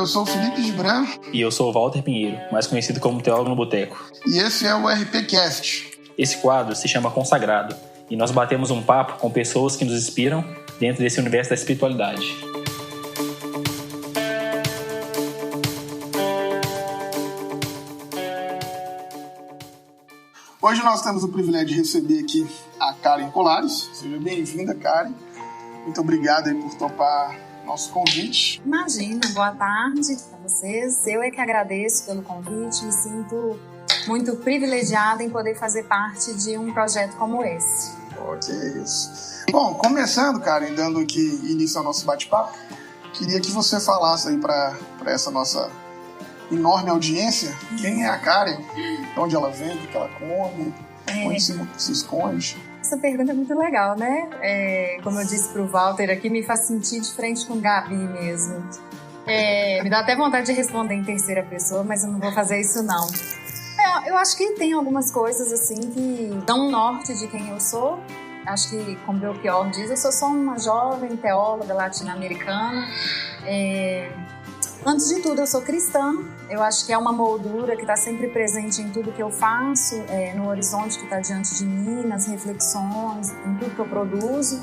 Eu sou o Felipe Gibran. E eu sou o Walter Pinheiro, mais conhecido como Teólogo no Boteco. E esse é o RPCast. Esse quadro se chama Consagrado, e nós batemos um papo com pessoas que nos inspiram dentro desse universo da espiritualidade. Hoje nós temos o privilégio de receber aqui a Karen Colares. Seja bem-vinda, Karen. Muito obrigado aí por topar nosso convite. Imagina, boa tarde para vocês. Eu é que agradeço pelo convite, me sinto muito privilegiada em poder fazer parte de um projeto como esse. Ok, isso. Bom, começando, Karen, dando aqui início ao nosso bate-papo, queria que você falasse aí para essa nossa enorme audiência, quem é a Karen, de onde ela vem, o que ela come, onde se esconde. Essa pergunta é muito legal, né? Como eu disse pro Walter aqui, me faz sentir de frente com Gabi mesmo. Me dá até vontade de responder em terceira pessoa, mas eu não vou fazer isso não. Eu acho que tem algumas coisas assim que dão um norte de quem eu sou. Acho que, como o Belchior diz, eu sou só uma jovem teóloga latino-americana. Antes de tudo, eu sou cristã. Eu acho que é uma moldura que está sempre presente em tudo que eu faço, no horizonte que está diante de mim, nas reflexões, em tudo que eu produzo.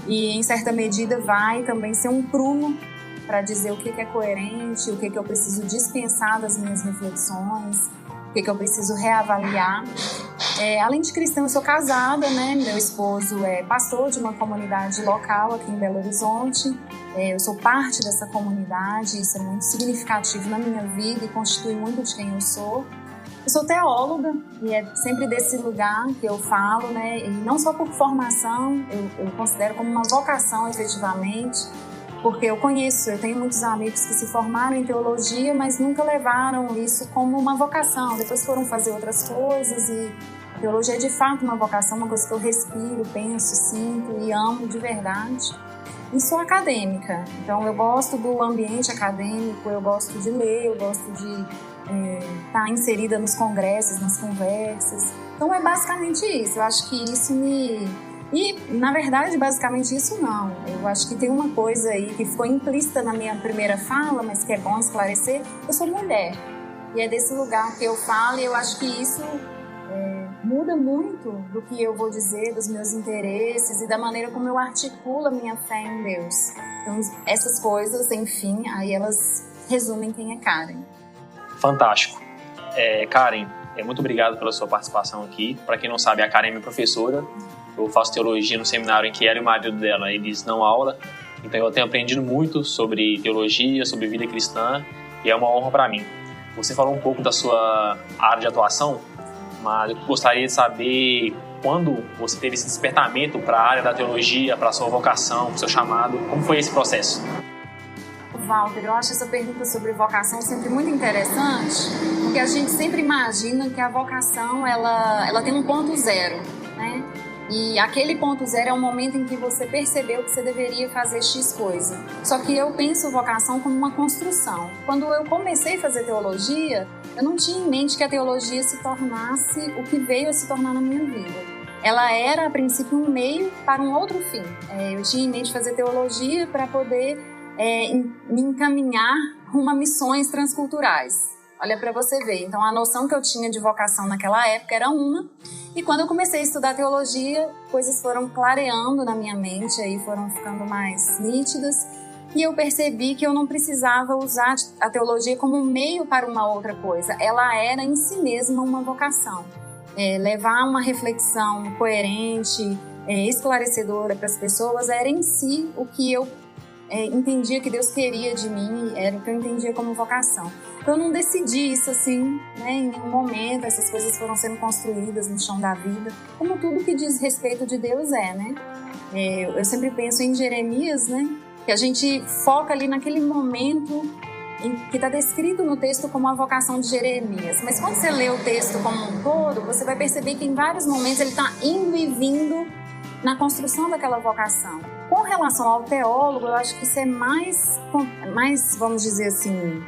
E, em certa medida, vai também ser um prumo para dizer o que é coerente, o que eu preciso dispensar das minhas reflexões, o que eu preciso reavaliar. Além de cristã, eu sou casada, né? Meu esposo é pastor de uma comunidade local aqui em Belo Horizonte. Eu sou parte dessa comunidade, isso é muito significativo na minha vida e constitui muito de quem eu sou. Eu sou teóloga e é sempre desse lugar que eu falo, né? E não só por formação, eu considero como uma vocação efetivamente, porque eu tenho muitos amigos que se formaram em teologia, mas nunca levaram isso como uma vocação. Depois foram fazer outras coisas e a teologia é de fato uma vocação, uma coisa que eu respiro, penso, sinto e amo de verdade. E sou acadêmica, então eu gosto do ambiente acadêmico, eu gosto de ler, eu gosto de estar inserida nos congressos, nas conversas. Então é basicamente isso, eu acho que isso E, na verdade, basicamente isso não. Eu acho que tem uma coisa aí que ficou implícita na minha primeira fala, mas que é bom esclarecer. Eu sou mulher. E é desse lugar que eu falo e eu acho que isso muda muito do que eu vou dizer, dos meus interesses e da maneira como eu articulo a minha fé em Deus. Então, essas coisas, enfim, aí elas resumem quem é Karen. Fantástico. Karen, muito obrigado pela sua participação aqui. Para quem não sabe, a Karen é minha professora. Eu faço teologia no seminário em que ela e o marido dela, eles dão aula. Então eu tenho aprendido muito sobre teologia, sobre vida cristã, e é uma honra para mim. Você falou um pouco da sua área de atuação, mas eu gostaria de saber quando você teve esse despertamento para a área da teologia, para a sua vocação, para o seu chamado. Como foi esse processo? Walter, eu acho essa pergunta sobre vocação sempre muito interessante, porque a gente sempre imagina que a vocação ela tem um ponto zero, né? E aquele ponto zero é o momento em que você percebeu que você deveria fazer X coisa. Só que eu penso vocação como uma construção. Quando eu comecei a fazer teologia, eu não tinha em mente que a teologia se tornasse o que veio a se tornar na minha vida. Ela era, a princípio, um meio para um outro fim. Eu tinha em mente fazer teologia para poder me encaminhar rumo a missões transculturais. Olha para você ver. Então, a noção que eu tinha de vocação naquela época era uma. E quando eu comecei a estudar teologia, coisas foram clareando na minha mente, aí foram ficando mais nítidas. E eu percebi que eu não precisava usar a teologia como um meio para uma outra coisa. Ela era em si mesma uma vocação. Levar uma reflexão coerente, esclarecedora para as pessoas era em si o que eu entendia que Deus queria de mim, era o que eu entendia como vocação. Então eu não decidi isso assim, né, em nenhum momento, essas coisas foram sendo construídas no chão da vida, como tudo que diz respeito de Deus né? Eu sempre penso em Jeremias, né, que a gente foca ali naquele momento que está descrito no texto como a vocação de Jeremias. Mas quando você lê o texto como um todo, você vai perceber que em vários momentos ele está indo e vindo na construção daquela vocação. Com relação ao teólogo, eu acho que isso é mais vamos dizer assim...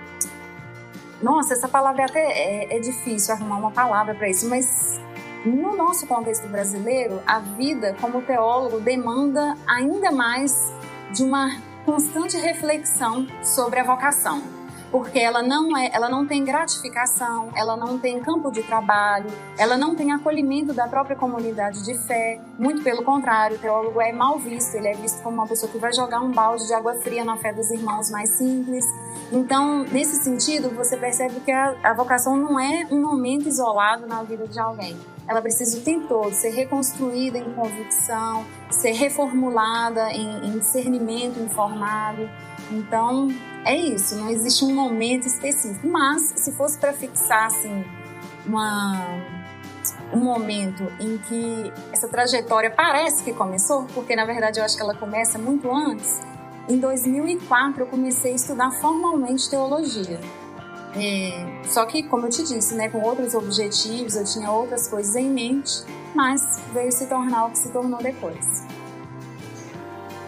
Nossa, essa palavra até é difícil arrumar uma palavra para isso, mas no nosso contexto brasileiro, a vida como teólogo demanda ainda mais de uma constante reflexão sobre a vocação. porque ela não tem gratificação, ela não tem campo de trabalho, ela não tem acolhimento da própria comunidade de fé. Muito pelo contrário, o teólogo é mal visto, ele é visto como uma pessoa que vai jogar um balde de água fria na fé dos irmãos mais simples. Então, nesse sentido, você percebe que a vocação não é um momento isolado na vida de alguém. Ela precisa o tempo todo ser reconstruída em convicção, ser reformulada em discernimento informado. Então, é isso, não existe um momento específico. Mas, se fosse para fixar assim, um momento em que essa trajetória parece que começou, porque na verdade eu acho que ela começa muito antes, em 2004 eu comecei a estudar formalmente teologia. Só que, como eu te disse, né, com outros objetivos, eu tinha outras coisas em mente, mas veio se tornar o que se tornou depois.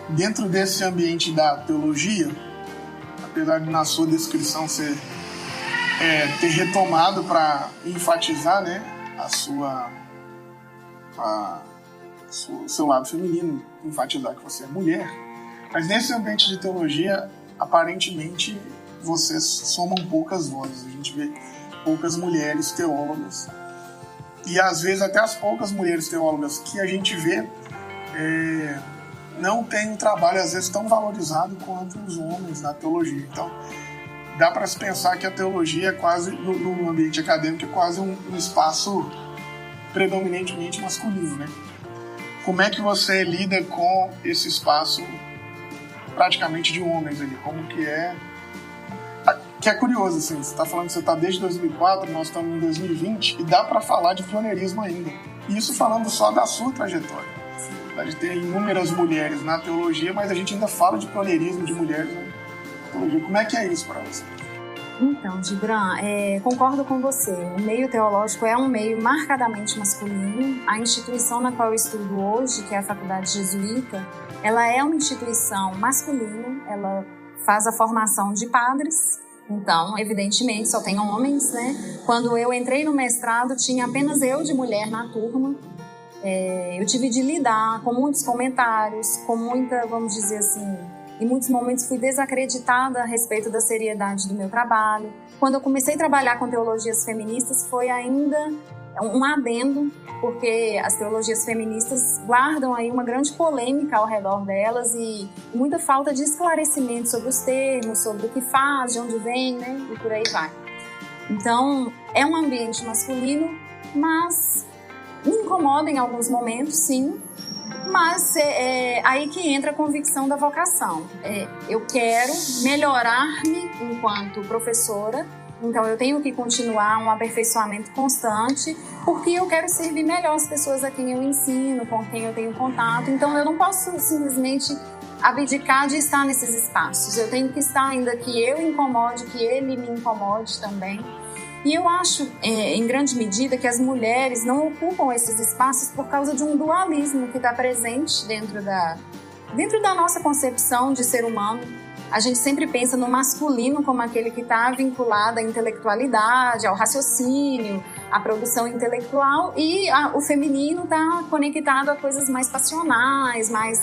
Dentro desse ambiente da teologia, apesar de na sua descrição você ter retomado para enfatizar, né, seu lado feminino, enfatizar que você é mulher, mas nesse ambiente de teologia, aparentemente, vocês somam poucas vozes. A gente vê poucas mulheres teólogas. E às vezes até as poucas mulheres teólogas que a gente vê não tem um trabalho, às vezes, tão valorizado quanto os homens na teologia. Então, dá para se pensar que a teologia é quase, no ambiente acadêmico, é quase um espaço predominantemente masculino, né? Como é que você lida com esse espaço praticamente de homens ali? Como que é? Que é curioso, assim, você está falando que você está desde 2004, nós estamos em 2020, e dá para falar de pioneirismo ainda. E isso falando só da sua trajetória. De ter inúmeras mulheres na teologia, mas a gente ainda fala de pioneirismo de mulheres na teologia. Como é que é isso para você? Então, Gibran, concordo com você. O meio teológico é um meio marcadamente masculino. A instituição na qual eu estudo hoje, que é a Faculdade Jesuíta, ela é uma instituição masculina, ela faz a formação de padres. Então, evidentemente, só tem homens, né? Quando eu entrei no mestrado, tinha apenas eu de mulher na turma. Eu tive de lidar com muitos comentários, com muita, vamos dizer assim, em muitos momentos fui desacreditada a respeito da seriedade do meu trabalho. Quando eu comecei a trabalhar com teologias feministas, foi ainda um adendo, porque as teologias feministas guardam aí uma grande polêmica ao redor delas e muita falta de esclarecimento sobre os termos, sobre o que faz, de onde vem, né, e por aí vai. Então, é um ambiente masculino, mas me incomoda em alguns momentos, sim, mas é aí que entra a convicção da vocação. Eu quero melhorar-me enquanto professora, então eu tenho que continuar um aperfeiçoamento constante, porque eu quero servir melhor as pessoas a quem eu ensino, com quem eu tenho contato. Então eu não posso simplesmente abdicar de estar nesses espaços. Eu tenho que estar ainda que eu incomode, que ele me incomode também. E eu acho, em grande medida, que as mulheres não ocupam esses espaços por causa de um dualismo que está presente dentro da nossa concepção de ser humano. A gente sempre pensa no masculino como aquele que está vinculado à intelectualidade, ao raciocínio, à produção intelectual, e o feminino está conectado a coisas mais passionais, mais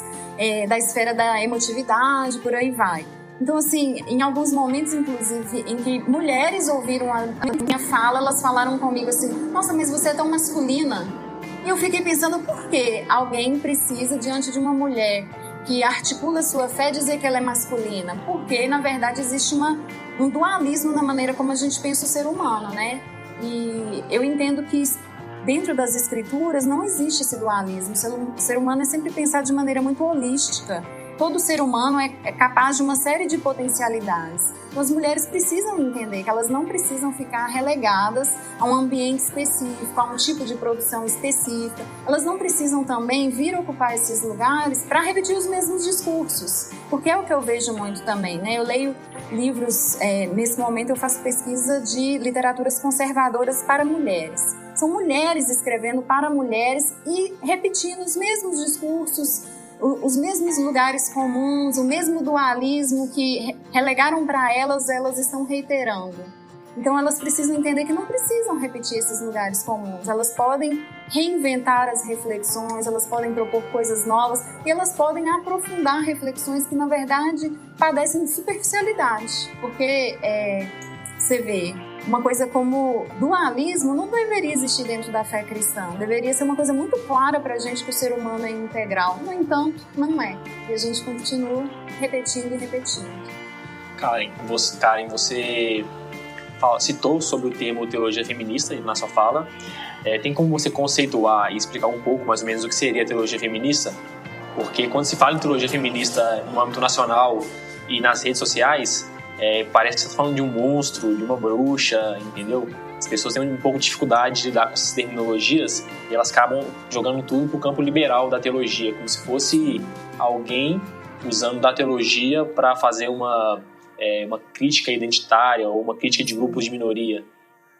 da esfera da emotividade, por aí vai. Então, assim, em alguns momentos, inclusive, em que mulheres ouviram a minha fala, elas falaram comigo assim, nossa, mas você é tão masculina. E eu fiquei pensando, por que alguém precisa, diante de uma mulher que articula sua fé, dizer que ela é masculina? Porque, na verdade, existe um dualismo na maneira como a gente pensa o ser humano, né? E eu entendo que dentro das escrituras não existe esse dualismo. O ser humano é sempre pensado de maneira muito holística. Todo ser humano é capaz de uma série de potencialidades. Então, as mulheres precisam entender que elas não precisam ficar relegadas a um ambiente específico, a um tipo de produção específica. Elas não precisam também vir ocupar esses lugares para repetir os mesmos discursos, porque é o que eu vejo muito também, né? Eu leio livros, nesse momento eu faço pesquisa de literaturas conservadoras para mulheres. São mulheres escrevendo para mulheres e repetindo os mesmos discursos, os mesmos lugares comuns, o mesmo dualismo que relegaram para elas estão reiterando. Então elas precisam entender que não precisam repetir esses lugares comuns. Elas podem reinventar as reflexões, elas podem propor coisas novas e elas podem aprofundar reflexões que, na verdade, padecem de superficialidade. Porque, você vê, uma coisa como dualismo não deveria existir dentro da fé cristã. Deveria ser uma coisa muito clara para a gente que o ser humano é integral. No entanto, não é. E a gente continua repetindo e repetindo. Karen, você citou sobre o termo teologia feminista na sua fala. Tem como você conceituar e explicar um pouco mais ou menos o que seria a teologia feminista? Porque quando se fala em teologia feminista no âmbito nacional e nas redes sociais, parece que você está falando de um monstro, de uma bruxa, entendeu? As pessoas têm um pouco de dificuldade de lidar com essas terminologias e elas acabam jogando tudo para o campo liberal da teologia, como se fosse alguém usando da teologia para fazer uma crítica identitária ou uma crítica de grupos de minoria.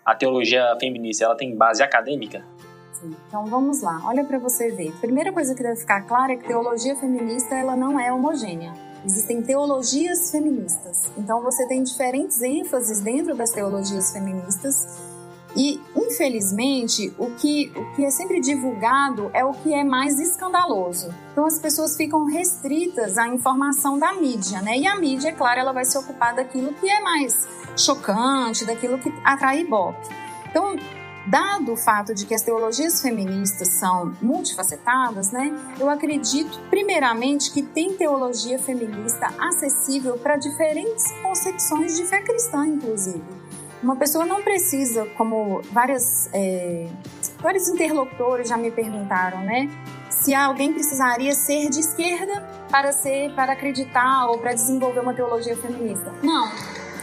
A teologia feminista, ela tem base acadêmica? Sim. Então vamos lá, olha para você ver. Primeira coisa que deve ficar clara é que teologia feminista ela não é homogênea. Existem teologias feministas. Então você tem diferentes ênfases dentro das teologias feministas e, infelizmente, o que é sempre divulgado é o que é mais escandaloso. Então as pessoas ficam restritas à informação da mídia, né? E a mídia, é claro, ela vai se ocupar daquilo que é mais chocante, daquilo que atrai ibope. Então, dado o fato de que as teologias feministas são multifacetadas, né, eu acredito, primeiramente, que tem teologia feminista acessível para diferentes concepções de fé cristã, inclusive. Uma pessoa não precisa, como vários interlocutores já me perguntaram, né, se alguém precisaria ser de esquerda para acreditar ou para desenvolver uma teologia feminista.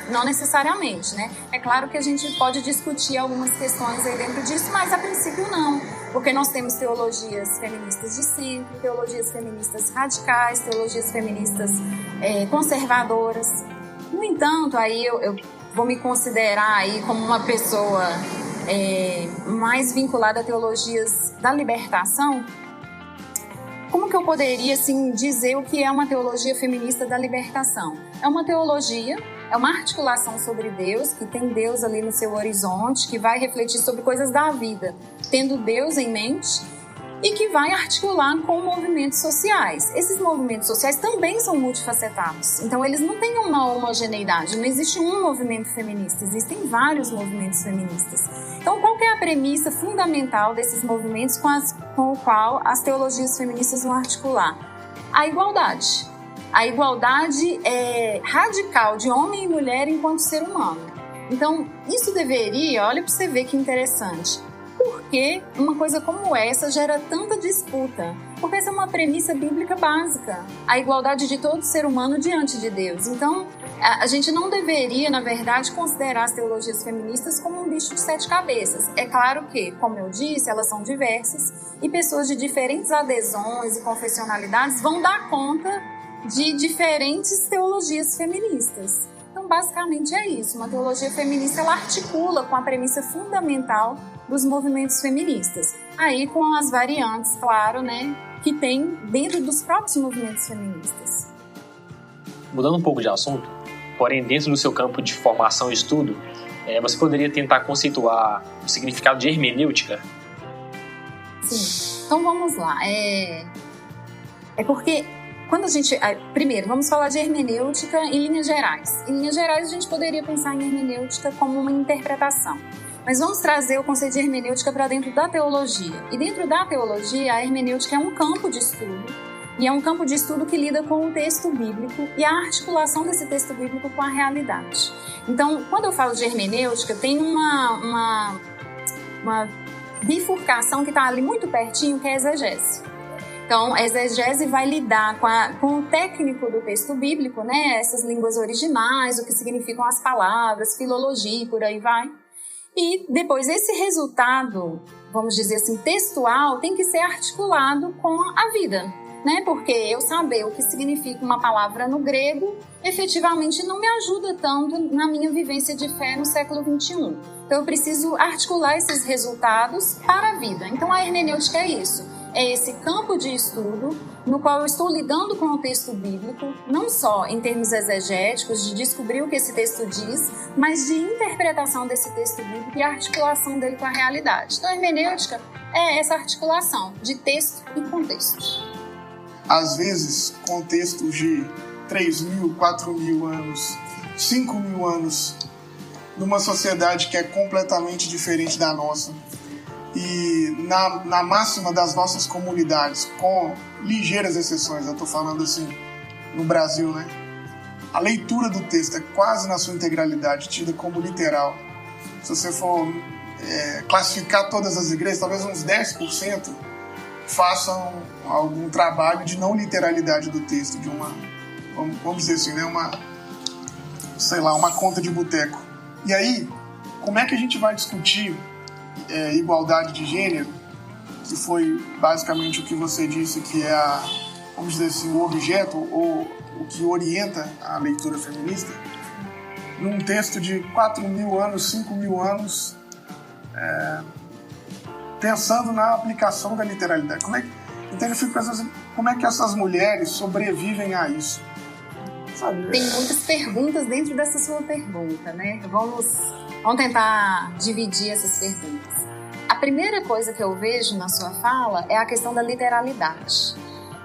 Não necessariamente, né? É claro que a gente pode discutir algumas questões aí dentro disso, mas a princípio não, porque nós temos teologias feministas de centro, teologias feministas radicais, teologias feministas conservadoras. No entanto, aí eu vou me considerar aí como uma pessoa mais vinculada a teologias da libertação. Como que eu poderia, assim, dizer o que é uma teologia feminista da libertação? É uma teologia, é uma articulação sobre Deus, que tem Deus ali no seu horizonte, que vai refletir sobre coisas da vida, tendo Deus em mente, e que vai articular com movimentos sociais. Esses movimentos sociais também são multifacetados, então eles não têm uma homogeneidade, não existe um movimento feminista, existem vários movimentos feministas. Então, qual que é a premissa fundamental desses movimentos com o qual as teologias feministas vão articular? A igualdade. A igualdade radical de homem e mulher enquanto ser humano. Então, isso deveria, olha para você ver que interessante, por que uma coisa como essa gera tanta disputa? Porque essa é uma premissa bíblica básica, a igualdade de todo ser humano diante de Deus. Então, a gente não deveria, na verdade, considerar as teologias feministas como um bicho de 7 cabeças. É claro que, como eu disse, elas são diversas e pessoas de diferentes adesões e confessionalidades vão dar conta de diferentes teologias feministas. Então, basicamente é isso. Uma teologia feminista, ela articula com a premissa fundamental dos movimentos feministas. Aí com as variantes, claro, né, que tem dentro dos próprios movimentos feministas. Mudando um pouco de assunto, porém dentro do seu campo de formação e estudo, você poderia tentar conceituar o significado de hermenêutica? Sim. Então vamos lá. Porque quando a gente... Primeiro, vamos falar de hermenêutica em linhas gerais. Em linhas gerais, a gente poderia pensar em hermenêutica como uma interpretação. Mas vamos trazer o conceito de hermenêutica para dentro da teologia. E dentro da teologia, a hermenêutica é um campo de estudo. E é um campo de estudo que lida com o texto bíblico e a articulação desse texto bíblico com a realidade. Então, quando eu falo de hermenêutica, tem uma bifurcação que está ali muito pertinho, que é a exegese. Então, a exegese vai lidar com o técnico do texto bíblico, né? Essas línguas originais, o que significam as palavras, filologia e por aí vai. E depois esse resultado, vamos dizer assim, textual, tem que ser articulado com a vida, né? Porque eu saber o que significa uma palavra no grego, efetivamente não me ajuda tanto na minha vivência de fé no século XXI. Então eu preciso articular esses resultados para a vida. Então a hermenêutica é isso. é esse campo de estudo no qual eu estou lidando com o texto bíblico, não só em termos exegéticos, de descobrir o que esse texto diz, mas de interpretação desse texto bíblico e articulação dele com a realidade. Então, a hermenêutica é essa articulação de texto e contexto. Às vezes, contextos de 3.000, 4.000 anos, 5.000 anos, numa sociedade que é completamente diferente da nossa. E na máxima das nossas comunidades, com ligeiras exceções, eu estou falando assim, no Brasil, né? A leitura do texto é quase na sua integralidade tida como literal. Se você for classificar todas as igrejas, talvez uns 10% façam algum trabalho de não literalidade do texto, de uma, vamos dizer assim, né? Uma conta de boteco. E aí, como é que a gente vai discutir igualdade de gênero, que foi basicamente o que você disse que é, vamos dizer assim, o objeto ou o que orienta a leitura feminista, num texto de 4.000 anos, 5.000 anos, pensando na aplicação da literalidade. Então eu fico pensando assim, como é que essas mulheres sobrevivem a isso? Sabe? Tem muitas perguntas dentro dessa sua pergunta, né? Vamos tentar dividir essas perguntas. A primeira coisa que eu vejo na sua fala é a questão da literalidade.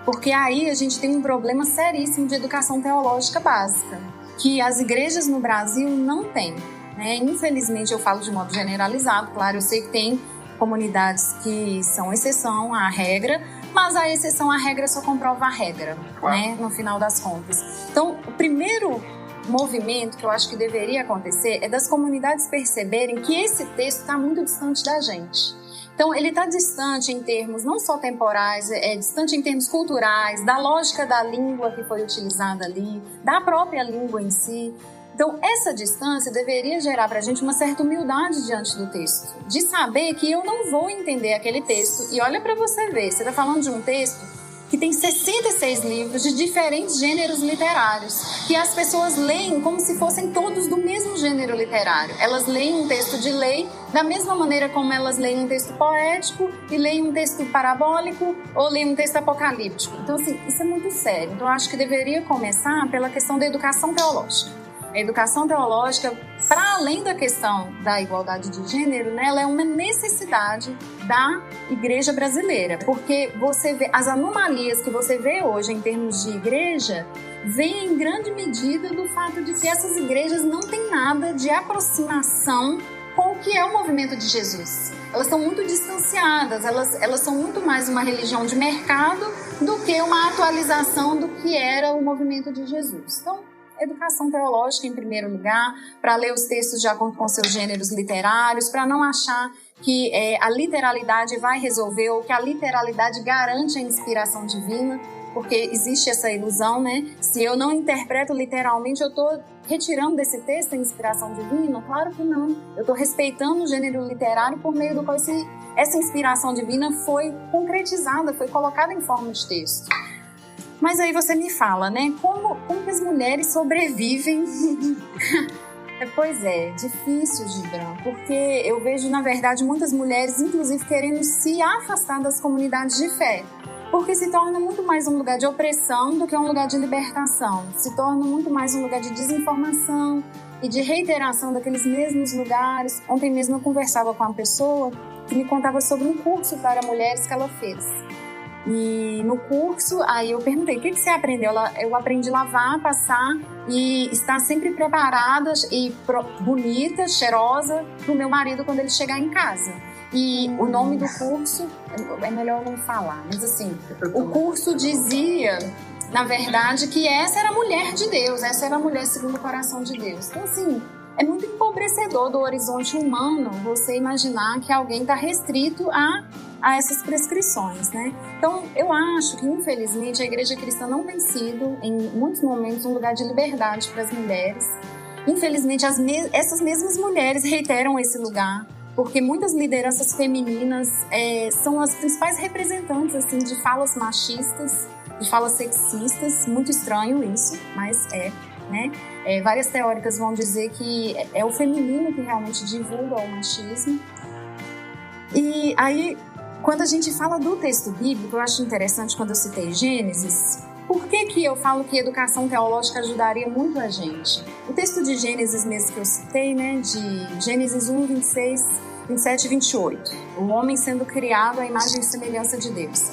Porque aí a gente tem um problema seríssimo de educação teológica básica, que as igrejas no Brasil não têm, né? Infelizmente, eu falo de modo generalizado, claro, eu sei que tem comunidades que são exceção à regra, mas a exceção à regra só comprova a regra, claro, né? No final das contas. Então, o primeiro movimento que eu acho que deveria acontecer é das comunidades perceberem que esse texto está muito distante da gente. Então, ele está distante em termos não só temporais, é distante em termos culturais, da lógica da língua que foi utilizada ali, da própria língua em si. Então, essa distância deveria gerar para a gente uma certa humildade diante do texto, de saber que eu não vou entender aquele texto. E olha para você ver, você está falando de um texto que tem 66 livros de diferentes gêneros literários, que as pessoas leem como se fossem todos do mesmo gênero literário. Elas leem um texto de lei da mesma maneira como elas leem um texto poético e leem um texto parabólico ou leem um texto apocalíptico. Então, assim, isso é muito sério. Então, eu acho que deveria começar pela questão da educação teológica. A educação teológica, para além da questão da igualdade de gênero, né, ela é uma necessidade da igreja brasileira, porque você vê as anomalias que você vê hoje em termos de igreja, vem em grande medida do fato de que essas igrejas não têm nada de aproximação com o que é o movimento de Jesus. Elas estão muito distanciadas, elas são muito mais uma religião de mercado do que uma atualização do que era o movimento de Jesus. Então, educação teológica em primeiro lugar, para ler os textos de acordo com seus gêneros literários, para não achar que a literalidade vai resolver ou que a literalidade garante a inspiração divina, porque existe essa ilusão, né? Se eu não interpreto literalmente, eu estou retirando desse texto a inspiração divina? Claro que não. Eu estou respeitando o gênero literário por meio do qual essa inspiração divina foi concretizada, foi colocada em forma de texto. Mas aí você me fala, né? Como que as mulheres sobrevivem? Pois é, difícil, Gibran, porque eu vejo, na verdade, muitas mulheres, inclusive, querendo se afastar das comunidades de fé, porque se torna muito mais um lugar de opressão do que um lugar de libertação. Se torna muito mais um lugar de desinformação e de reiteração daqueles mesmos lugares. Ontem mesmo eu conversava com uma pessoa que me contava sobre um curso para mulheres que ela fez. E no curso, aí eu perguntei, o que você aprendeu? Eu aprendi a lavar, passar e estar sempre preparada e bonita, cheirosa para o meu marido quando ele chegar em casa. E o nome do curso, é melhor não falar, mas assim, o curso dizia, na verdade, que essa era a mulher de Deus, essa era a mulher segundo o coração de Deus. Então, assim, é muito empobrecedor do horizonte humano você imaginar que alguém está restrito a essas prescrições, né? Então, eu acho que, infelizmente, a igreja cristã não tem sido, em muitos momentos, um lugar de liberdade para as mulheres. Infelizmente, essas mesmas mulheres reiteram esse lugar, porque muitas lideranças femininas são as principais representantes assim, de falas machistas, de falas sexistas. Muito estranho isso, mas né? Várias teóricas vão dizer que é o feminino que realmente divulga o machismo. E aí, quando a gente fala do texto bíblico, eu acho interessante quando eu citei Gênesis. Por que eu falo que educação teológica ajudaria muito a gente? O texto de Gênesis mesmo que eu citei, né, de Gênesis 1, 26, 27 e 28. O homem sendo criado à imagem e semelhança de Deus.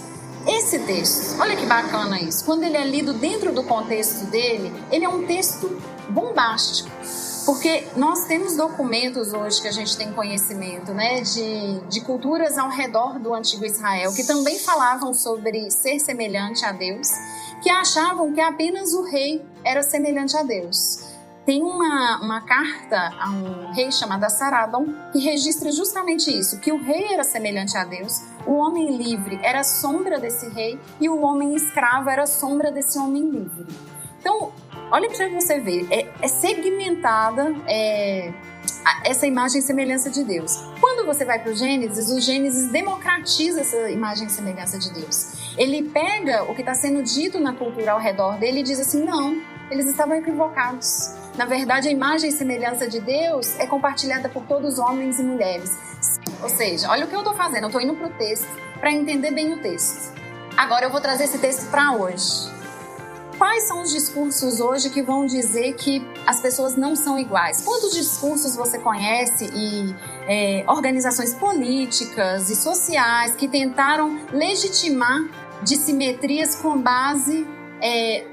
Esse texto, olha que bacana isso, quando ele é lido dentro do contexto dele, ele é um texto bombástico. Porque nós temos documentos hoje que a gente tem conhecimento, né, de culturas ao redor do antigo Israel, que também falavam sobre ser semelhante a Deus, que achavam que apenas o rei era semelhante a Deus. Tem uma carta a um rei chamado Saradon que registra justamente isso, que o rei era semelhante a Deus, o homem livre era sombra desse rei e o homem escravo era sombra desse homem livre. Então, olha para você ver, é segmentada essa imagem e semelhança de Deus. Quando você vai para o Gênesis democratiza essa imagem e semelhança de Deus. Ele pega o que está sendo dito na cultura ao redor dele e diz assim, não, eles estavam equivocados. Na verdade, a imagem e semelhança de Deus é compartilhada por todos os homens e mulheres. Ou seja, olha o que eu estou fazendo, eu estou indo para o texto para entender bem o texto. Agora eu vou trazer esse texto para hoje. Quais são os discursos hoje que vão dizer que as pessoas não são iguais? Quantos discursos você conhece e organizações políticas e sociais que tentaram legitimar dissimetrias com base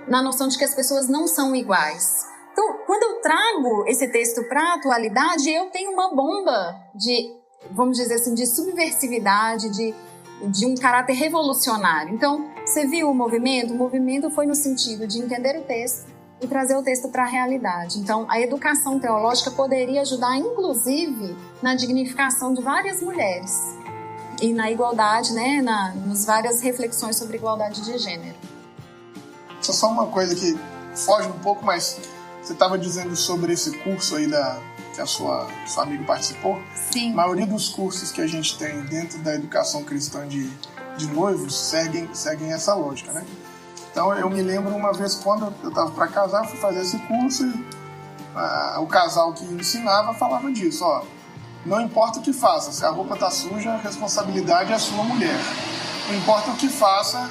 na noção de que as pessoas não são iguais? Então, quando eu trago esse texto para a atualidade, eu tenho uma bomba de, vamos dizer assim, de subversividade, de um caráter revolucionário. Então, você viu o movimento? O movimento foi no sentido de entender o texto e trazer o texto para a realidade. Então, a educação teológica poderia ajudar, inclusive, na dignificação de várias mulheres e na igualdade, né, nas várias reflexões sobre igualdade de gênero. Só uma coisa que foge um pouco, mas você estava dizendo sobre esse curso aí que a sua amiga participou. Sim. A maioria dos cursos que a gente tem dentro da educação cristã de noivos seguem essa lógica, né? Então, eu me lembro uma vez quando eu estava para casar, fui fazer esse curso e o casal que ensinava falava disso, ó, não importa o que faça, se a roupa está suja, a responsabilidade é a sua mulher. Não importa o que faça,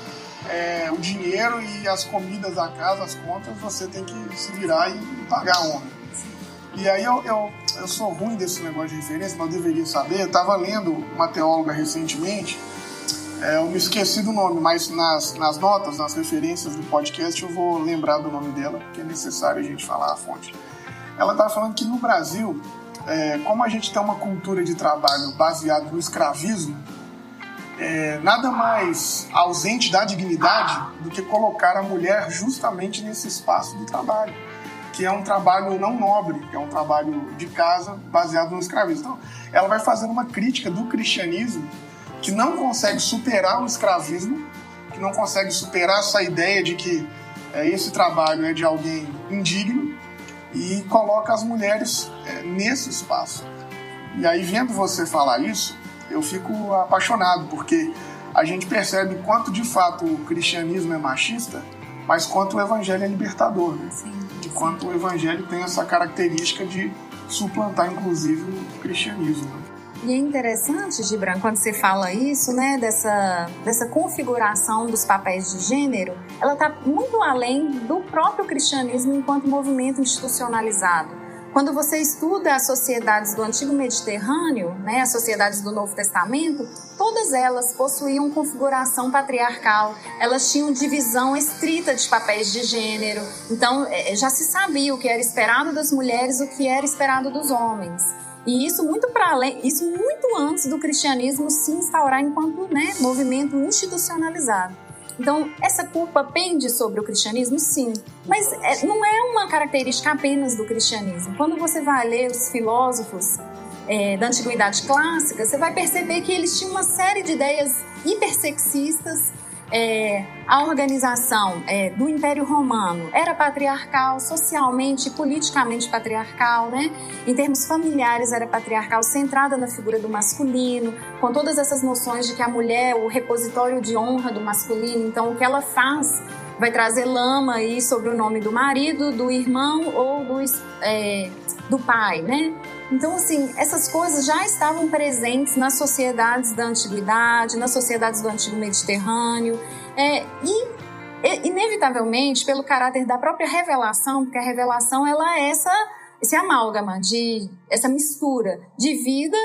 o dinheiro e as comidas da casa, as contas, você tem que se virar e pagar a homem. E aí eu sou ruim desse negócio de referência, mas eu deveria saber. Eu estava lendo uma teóloga recentemente, eu me esqueci do nome, mas nas notas, nas referências do podcast, eu vou lembrar do nome dela, porque é necessário a gente falar a fonte. Ela estava falando que no Brasil, como a gente tem uma cultura de trabalho baseada no escravismo, nada mais ausente da dignidade do que colocar a mulher justamente nesse espaço de trabalho, que é um trabalho não nobre, que é um trabalho de casa baseado no escravismo. Então, ela vai fazendo uma crítica do cristianismo que não consegue superar o escravismo, que não consegue superar essa ideia de que esse trabalho é de alguém indigno e coloca as mulheres nesse espaço. E aí, vendo você falar isso, eu fico apaixonado, porque a gente percebe quanto de fato o cristianismo é machista, mas quanto o evangelho é libertador, né? Sim. De quanto o evangelho tem essa característica de suplantar, inclusive, o cristianismo. E é interessante, Gibran, quando você fala isso, né, dessa configuração dos papéis de gênero, ela está muito além do próprio cristianismo enquanto movimento institucionalizado. Quando você estuda as sociedades do Antigo Mediterrâneo, né, as sociedades do Novo Testamento, todas elas possuíam configuração patriarcal, elas tinham divisão estrita de papéis de gênero, então já se sabia o que era esperado das mulheres, o que era esperado dos homens. E isso muito antes do cristianismo se instaurar enquanto, né, movimento institucionalizado. Então, essa culpa pende sobre o cristianismo? Sim, mas não é uma característica apenas do cristianismo. Quando você vai ler os filósofos da Antiguidade Clássica, você vai perceber que eles tinham uma série de ideias hipersexistas. A organização do Império Romano era patriarcal, socialmente e politicamente patriarcal, né? Em termos familiares era patriarcal, centrada na figura do masculino, com todas essas noções de que a mulher é o repositório de honra do masculino, então o que ela faz vai trazer lama aí sobre o nome do marido, do irmão ou do pai, né? Então, assim, essas coisas já estavam presentes nas sociedades da antiguidade, nas sociedades do antigo Mediterrâneo, e inevitavelmente, pelo caráter da própria revelação, porque a revelação ela é esse amálgama, essa mistura de vida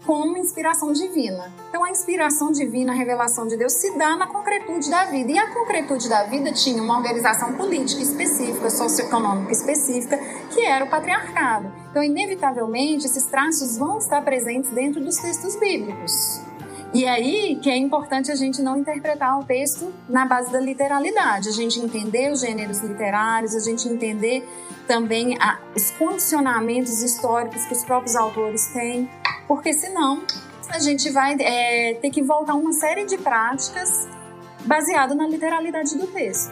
com uma inspiração divina. Então, a inspiração divina, a revelação de Deus se dá na concretude da vida. E a concretude da vida tinha uma organização política específica, socioeconômica específica, que era o patriarcado. Então, inevitavelmente, esses traços vão estar presentes dentro dos textos bíblicos. E aí que é importante a gente não interpretar o texto na base da literalidade, a gente entender os gêneros literários, a gente entender também os condicionamentos históricos que os próprios autores têm, porque senão a gente vai ter que voltar a uma série de práticas baseadas na literalidade do texto.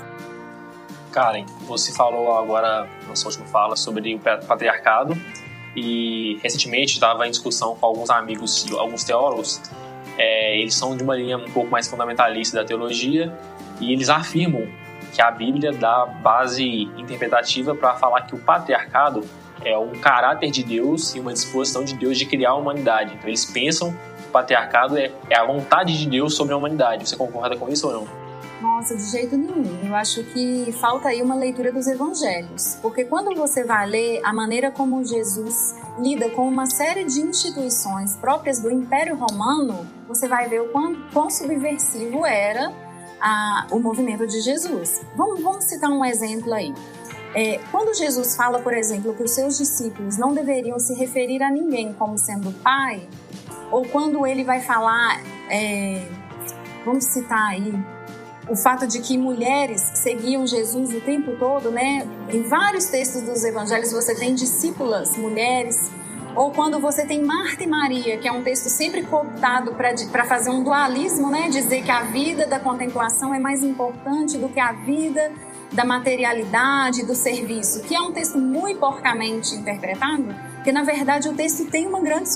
Karen, você falou agora na sua última fala sobre o patriarcado e recentemente estava em discussão com alguns amigos, alguns teólogos. Eles são de uma linha um pouco mais fundamentalista da teologia e eles afirmam que a Bíblia dá base interpretativa para falar que o patriarcado é um caráter de Deus e uma disposição de Deus de criar a humanidade. Então eles pensam que o patriarcado é a vontade de Deus sobre a humanidade. Você concorda com isso ou não? Nossa, de jeito nenhum. Eu acho que falta aí uma leitura dos evangelhos. Porque quando você vai ler a maneira como Jesus lida com uma série de instituições próprias do Império Romano, você vai ver o quão subversivo era o movimento de Jesus. Vamos citar um exemplo aí. Quando Jesus fala, por exemplo, que os seus discípulos não deveriam se referir a ninguém como sendo pai, ou quando ele vai falar, vamos citar aí, o fato de que mulheres seguiam Jesus o tempo todo, né? Em vários textos dos evangelhos você tem discípulas, mulheres. Ou quando você tem Marta e Maria, que é um texto sempre cooptado para fazer um dualismo, né? Dizer que a vida da contemplação é mais importante do que a vida da materialidade, do serviço, que é um texto muito porcamente interpretado, porque na verdade o texto tem uma grande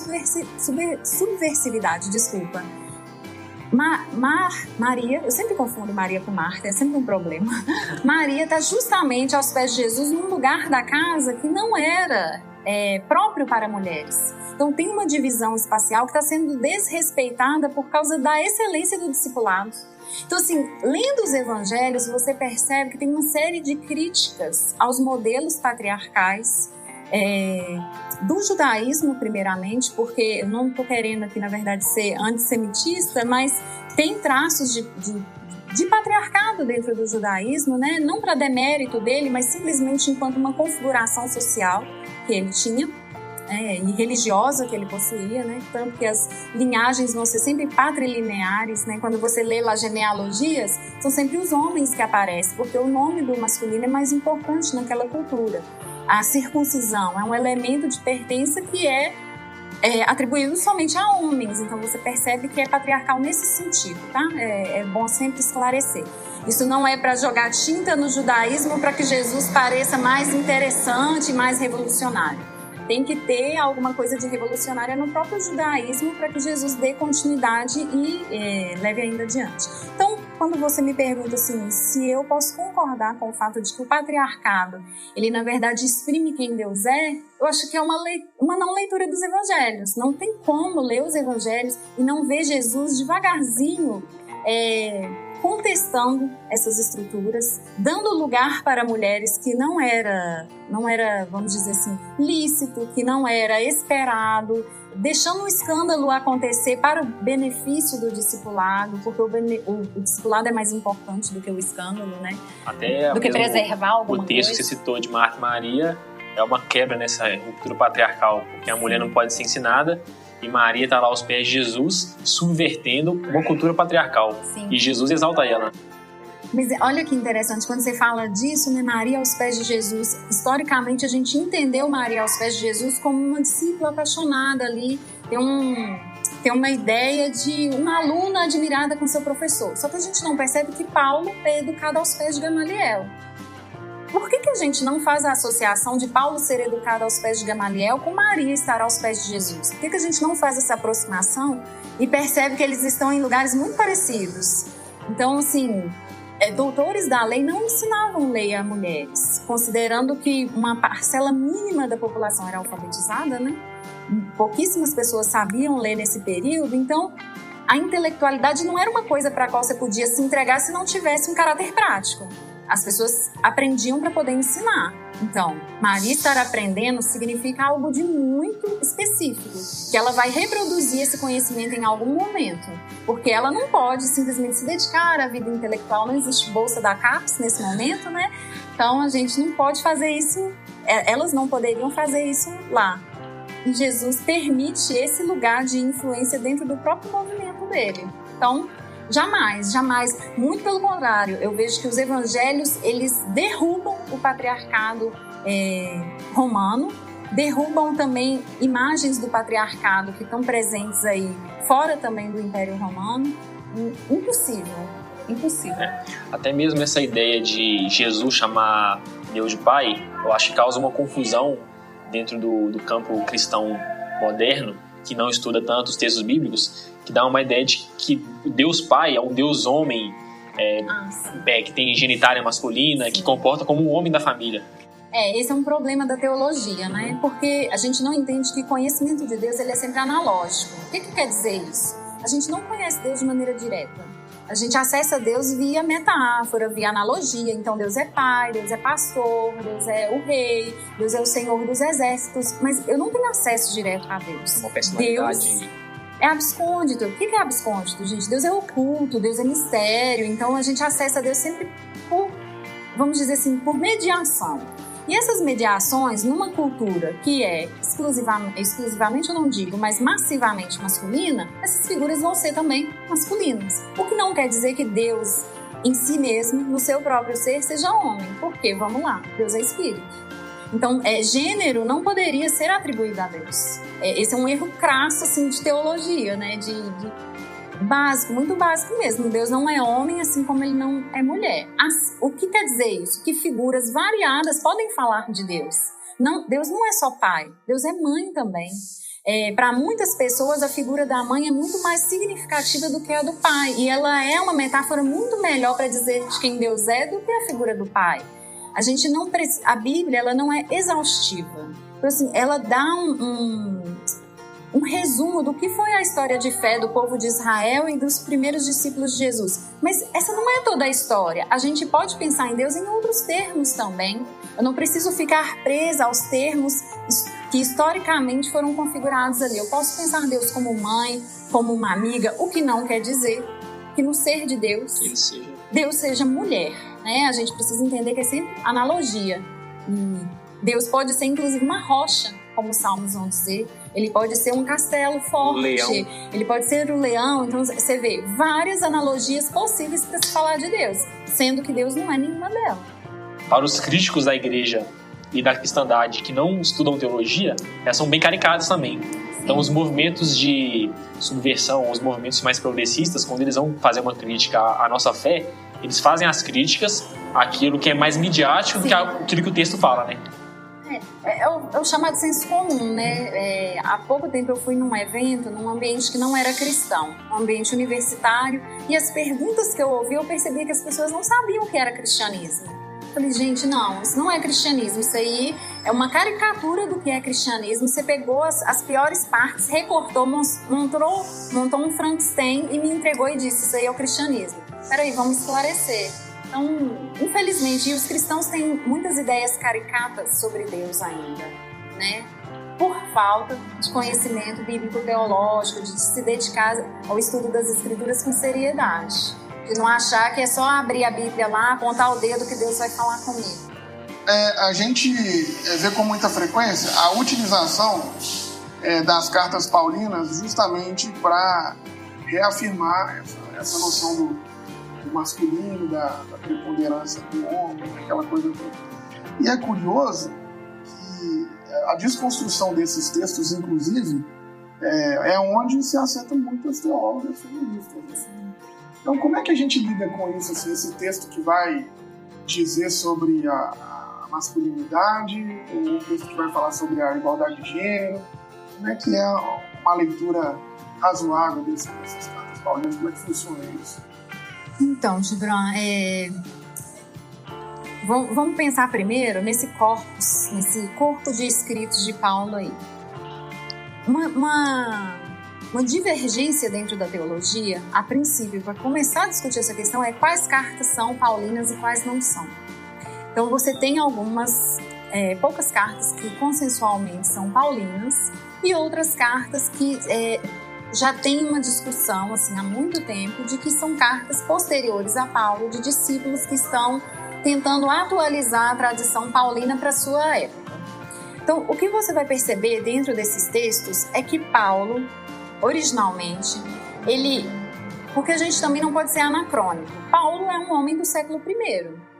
subversividade, desculpa. Maria, eu sempre confundo Maria com Marta, é sempre um problema. Maria está justamente aos pés de Jesus num lugar da casa que não era próprio para mulheres. Então tem uma divisão espacial que está sendo desrespeitada por causa da excelência do discipulado. Então assim, lendo os evangelhos você percebe que tem uma série de críticas aos modelos patriarcais, do judaísmo primeiramente, porque eu não estou querendo aqui na verdade ser antissemitista, mas tem traços de patriarcado dentro do judaísmo, né? Não para demérito dele, mas simplesmente enquanto uma configuração social que ele tinha, e religiosa que ele possuía, né? Tanto que as linhagens vão ser sempre patrilineares, né? Quando você lê lá genealogias, são sempre os homens que aparecem, porque o nome do masculino é mais importante naquela cultura. A circuncisão é um elemento de pertença que é atribuído somente a homens, então você percebe que é patriarcal nesse sentido, tá? É bom sempre esclarecer. Isso não é para jogar tinta no judaísmo para que Jesus pareça mais interessante, mais revolucionário. Tem que ter alguma coisa de revolucionária no próprio judaísmo para que Jesus dê continuidade e leve ainda adiante. Então, quando você me pergunta assim, se eu posso concordar com o fato de que o patriarcado, ele na verdade exprime quem Deus é, eu acho que é uma não leitura dos evangelhos. Não tem como ler os evangelhos e não ver Jesus devagarzinho contestando essas estruturas, dando lugar para mulheres que não era, vamos dizer assim, lícito, que não era esperado, deixando o escândalo acontecer para o benefício do discipulado, porque o discipulado é mais importante do que o escândalo, né? Até do que preservar alguma coisa. O texto que você citou de Marta e Maria é uma quebra nessa ruptura patriarcal, porque a mulher não pode ser ensinada e Maria está lá aos pés de Jesus, subvertendo uma cultura patriarcal. Sim. E Jesus exalta ela. Mas olha que interessante, quando você fala disso, né, Maria aos pés de Jesus, historicamente a gente entendeu Maria aos pés de Jesus como uma discípula apaixonada ali, tem uma ideia de uma aluna admirada com seu professor. Só que a gente não percebe que Paulo é educado aos pés de Gamaliel. Por que a gente não faz a associação de Paulo ser educado aos pés de Gamaliel com Maria estar aos pés de Jesus? Por que a gente não faz essa aproximação e percebe que eles estão em lugares muito parecidos? Então, assim, doutores da lei não ensinavam lei a mulheres, considerando que uma parcela mínima da população era alfabetizada, né? Pouquíssimas pessoas sabiam ler nesse período, então a intelectualidade não era uma coisa para a qual você podia se entregar se não tivesse um caráter prático. As pessoas aprendiam para poder ensinar. Então, Maria estar aprendendo significa algo de muito específico, que ela vai reproduzir esse conhecimento em algum momento, porque ela não pode simplesmente se dedicar à vida intelectual, não existe bolsa da CAPES nesse momento, né? Então, a gente não pode fazer isso, elas não poderiam fazer isso lá. E Jesus permite esse lugar de influência dentro do próprio movimento dele. Então, jamais, muito pelo contrário, eu vejo que os evangelhos, eles derrubam o patriarcado romano, derrubam também imagens do patriarcado que estão presentes aí, fora também do Império Romano. Impossível. Até mesmo essa ideia de Jesus chamar Deus de Pai, eu acho que causa uma confusão dentro do campo cristão moderno, que não estuda tanto os textos bíblicos, que dá uma ideia de que Deus Pai é um Deus homem, que tem genitália masculina, que comporta como um homem da família. Esse é um problema da teologia, né? Porque a gente não entende que o conhecimento de Deus ele é sempre analógico. O que quer dizer isso? A gente não conhece Deus de maneira direta. A gente acessa Deus via metáfora, via analogia. Então Deus é pai, Deus é pastor, Deus é o rei, Deus é o Senhor dos exércitos. Mas eu não tenho acesso direto a Deus. Uma personalidade. Deus é abscôndito. O que é abscôndito, gente? Deus é oculto, Deus é mistério. Então a gente acessa Deus sempre por, vamos dizer assim, por mediação. E essas mediações, numa cultura que é exclusivamente eu não digo, mas massivamente masculina, essas figuras vão ser também masculinas. O que não quer dizer que Deus, em si mesmo, no seu próprio ser, seja homem. Porque, vamos lá, Deus é espírito. Então, gênero não poderia ser atribuído a Deus. Esse é um erro crasso, assim, de teologia, né? Básico, muito básico mesmo. Deus não é homem, assim como ele não é mulher. O que quer dizer isso? Que figuras variadas podem falar de Deus. Não, Deus não é só pai, Deus é mãe também. Para muitas pessoas, a figura da mãe é muito mais significativa do que a do pai. E ela é uma metáfora muito melhor para dizer de quem Deus é do que a figura do pai. A Bíblia ela não é exaustiva. Então, assim, ela dá um resumo do que foi a história de fé do povo de Israel e dos primeiros discípulos de Jesus. Mas essa não é toda a história. A gente pode pensar em Deus em outros termos também. Eu não preciso ficar presa aos termos que historicamente foram configurados ali. Eu posso pensar Deus como mãe, como uma amiga, o que não quer dizer que no ser de Deus, Deus seja mulher. Né? A gente precisa entender que é sempre analogia. E Deus pode ser inclusive uma rocha, como os salmos vão dizer. Ele pode ser um castelo forte, ele pode ser o leão. Então você vê várias analogias possíveis para se falar de Deus, sendo que Deus não é nenhuma delas. Para os críticos da igreja e da cristandade que não estudam teologia, elas são bem caricadas também. Então os movimentos de subversão, os movimentos mais progressistas, quando eles vão fazer uma crítica à nossa fé, eles fazem as críticas àquilo que é mais midiático do que aquilo que o texto fala, né? É o chamado senso comum, né? Há pouco tempo eu fui num evento, num ambiente que não era cristão, um ambiente universitário, e as perguntas que eu ouvi, eu percebi que as pessoas não sabiam o que era cristianismo. Eu falei, gente, não, isso não é cristianismo, isso aí é uma caricatura do que é cristianismo. Você pegou as piores partes, recortou, montou um Frankenstein e me entregou e disse, isso aí é o cristianismo. Peraí, vamos esclarecer. Então, infelizmente, os cristãos têm muitas ideias caricatas sobre Deus ainda, né? Por falta de conhecimento bíblico-teológico, de se dedicar ao estudo das Escrituras com seriedade. De não achar que é só abrir a Bíblia lá, apontar o dedo que Deus vai falar comigo. A gente vê com muita frequência a utilização das cartas paulinas justamente para reafirmar essa noção do masculino, da preponderância do homem, aquela coisa toda. E é curioso que a desconstrução desses textos, inclusive, é onde se acertam muitas teólogas feministas. Assim. Então, como é que a gente lida com isso? Assim, esse texto que vai dizer sobre a masculinidade, ou um texto que vai falar sobre a igualdade de gênero? Como é que é uma leitura razoável dessas cartas paulinas? Como é que funciona isso? Então, Gibran, vamos pensar primeiro nesse corpo de escritos de Paulo aí. Uma divergência dentro da teologia, a princípio, para começar a discutir essa questão, é quais cartas são paulinas e quais não são. Então, você tem poucas cartas que consensualmente são paulinas e outras cartas que já tem uma discussão assim, há muito tempo de que são cartas posteriores a Paulo, de discípulos que estão tentando atualizar a tradição paulina para a sua época. Então, o que você vai perceber dentro desses textos é que Paulo, originalmente, porque a gente também não pode ser anacrônico, Paulo é um homem do século I.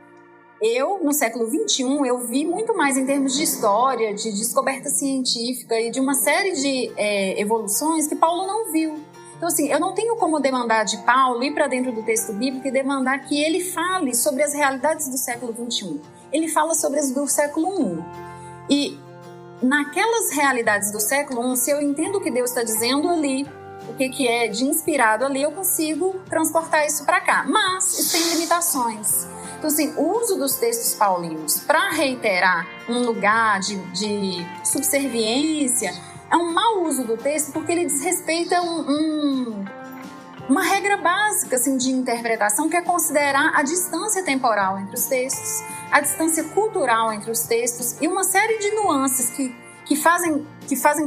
No século XXI, eu vi muito mais em termos de história, de descoberta científica e de uma série de evoluções que Paulo não viu. Então, assim, eu não tenho como demandar de Paulo ir para dentro do texto bíblico e demandar que ele fale sobre as realidades do século XXI. Ele fala sobre as do século I. E naquelas realidades do século I, se eu entendo o que Deus está dizendo ali, o que é de inspirado ali, eu consigo transportar isso para cá. Mas isso tem limitações. Então, assim, o uso dos textos paulinos para reiterar um lugar de subserviência é um mau uso do texto porque ele desrespeita uma regra básica assim, de interpretação, que é considerar a distância temporal entre os textos, a distância cultural entre os textos e uma série de nuances que fazem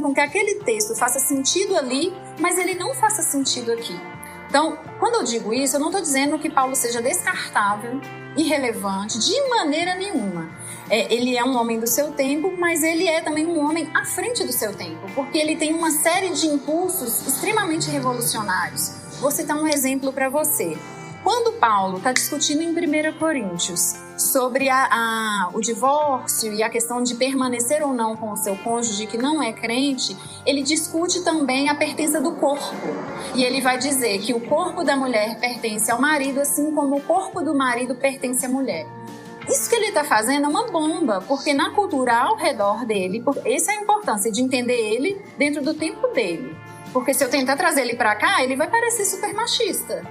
com que aquele texto faça sentido ali, mas ele não faça sentido aqui. Então, quando eu digo isso, eu não estou dizendo que Paulo seja descartável, irrelevante, de maneira nenhuma. Ele é um homem do seu tempo, mas ele é também um homem à frente do seu tempo, porque ele tem uma série de impulsos extremamente revolucionários. Vou citar um exemplo para você. Quando Paulo está discutindo em 1 Coríntios sobre o divórcio e a questão de permanecer ou não com o seu cônjuge que não é crente, ele discute também a pertença do corpo. E ele vai dizer que o corpo da mulher pertence ao marido, assim como o corpo do marido pertence à mulher. Isso que ele está fazendo é uma bomba, porque na cultura ao redor dele, essa é a importância de entender ele dentro do tempo dele. Porque se eu tentar trazer ele para cá, ele vai parecer super machista.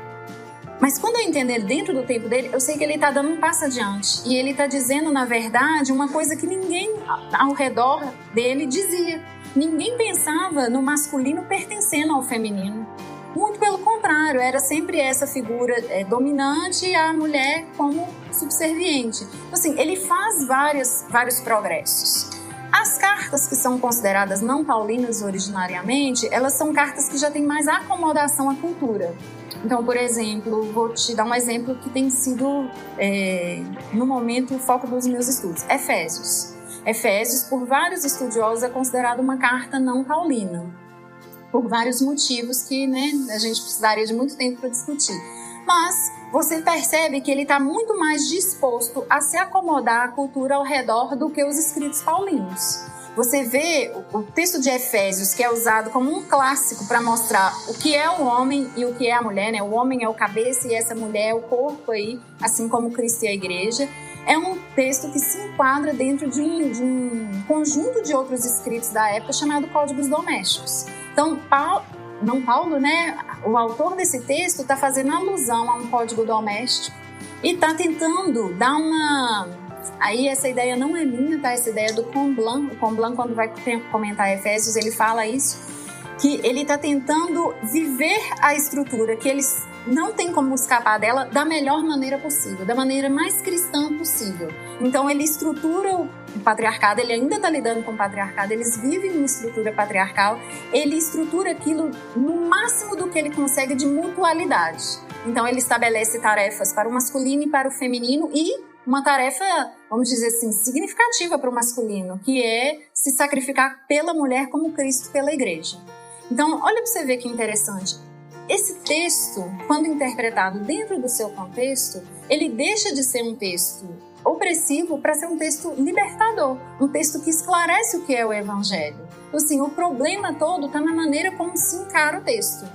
Mas quando eu entender dentro do tempo dele, eu sei que ele está dando um passo adiante. E ele está dizendo, na verdade, uma coisa que ninguém ao redor dele dizia. Ninguém pensava no masculino pertencendo ao feminino. Muito pelo contrário, era sempre essa figura dominante e a mulher como subserviente. Então, assim, ele faz vários progressos. As cartas que são consideradas não paulinas originariamente, elas são cartas que já têm mais acomodação à cultura. Então, por exemplo, vou te dar um exemplo que tem sido, no momento, o foco dos meus estudos. Efésios. Efésios, por vários estudiosos, é considerado uma carta não paulina, por vários motivos que a gente precisaria de muito tempo para discutir. Mas você percebe que ele está muito mais disposto a se acomodar à cultura ao redor do que os escritos paulinos. Você vê o texto de Efésios, que é usado como um clássico para mostrar o que é o homem e o que é a mulher, né? O homem é o cabeça e essa mulher é o corpo aí, assim como Cristo e a igreja. É um texto que se enquadra dentro de um conjunto de outros escritos da época chamado Códigos Domésticos. Então, Paulo, né? O autor desse texto está fazendo alusão a um código doméstico e está tentando dar uma... Aí essa ideia não é minha, tá? Essa ideia é do Comblan. O Comblan, quando vai comentar Efésios, ele fala isso, que ele está tentando viver a estrutura, que eles não tem como escapar dela da melhor maneira possível, da maneira mais cristã possível. Então ele estrutura o patriarcado, ele ainda está lidando com o patriarcado, eles vivem uma estrutura patriarcal, ele estrutura aquilo no máximo do que ele consegue de mutualidade. Então ele estabelece tarefas para o masculino e para o feminino e uma tarefa, vamos dizer assim, significativa para o masculino, que é se sacrificar pela mulher como Cristo pela igreja. Então, olha para você ver que interessante. Esse texto, quando interpretado dentro do seu contexto, ele deixa de ser um texto opressivo para ser um texto libertador, um texto que esclarece o que é o evangelho. Então, assim, o problema todo está na maneira como se encara o texto.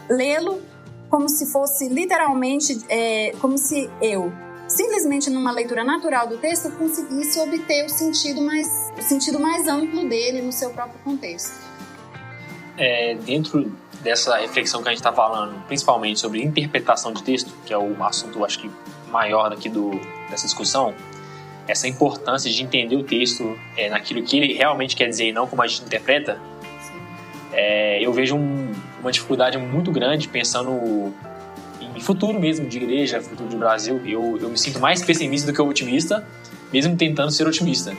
Lê-lo como se fosse literalmente, como se eu, simplesmente numa leitura natural do texto, conseguisse obter o sentido mais amplo dele no seu próprio contexto. Dentro dessa reflexão que a gente está falando, principalmente sobre interpretação de texto, que é o assunto, acho que, maior daqui dessa discussão, essa importância de entender o texto naquilo que ele realmente quer dizer e não como a gente interpreta, eu vejo uma dificuldade muito grande pensando em futuro mesmo de igreja, futuro do Brasil. Eu me sinto mais pessimista do que otimista, mesmo tentando ser otimista,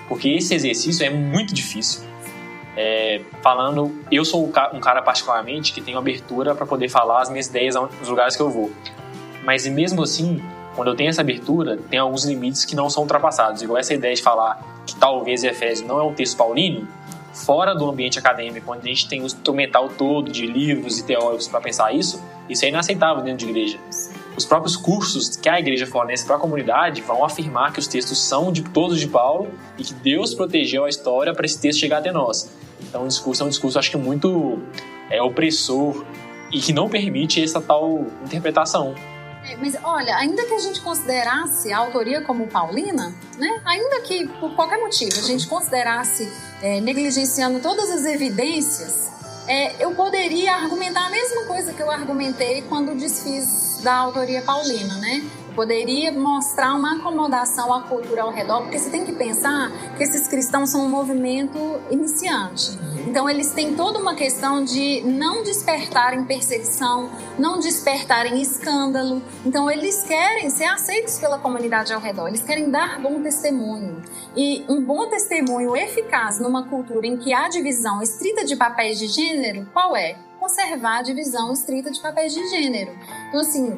porque esse exercício é muito difícil. Eu sou um cara particularmente que tenho abertura para poder falar as minhas ideias nos lugares que eu vou, mas mesmo assim, quando eu tenho essa abertura, tem alguns limites que não são ultrapassados, igual essa ideia de falar que talvez Efésios não é um texto paulino. Fora do ambiente acadêmico, onde a gente tem o instrumental todo de livros e teóricos para pensar isso é inaceitável dentro de igreja. Os próprios cursos que a igreja fornece para a comunidade vão afirmar que os textos são todos de Paulo e que Deus protegeu a história para esse texto chegar até nós. Então o discurso é um discurso, acho que, muito opressor e que não permite essa tal interpretação. Mas olha, ainda que a gente considerasse a autoria como paulina, né? Ainda que por qualquer motivo a gente considerasse negligenciando todas as evidências, eu poderia argumentar a mesma coisa que eu argumentei quando desfiz da autoria paulina, né? Eu poderia mostrar uma acomodação à cultura ao redor, porque você tem que pensar que esses cristãos são um movimento iniciante. Então eles têm toda uma questão de não despertarem perseguição, não despertarem escândalo. Então eles querem ser aceitos pela comunidade ao redor, eles querem dar bom testemunho. E um bom testemunho eficaz numa cultura em que há divisão estrita de papéis de gênero, qual é? Conservar a divisão estrita de papéis de gênero. Então assim,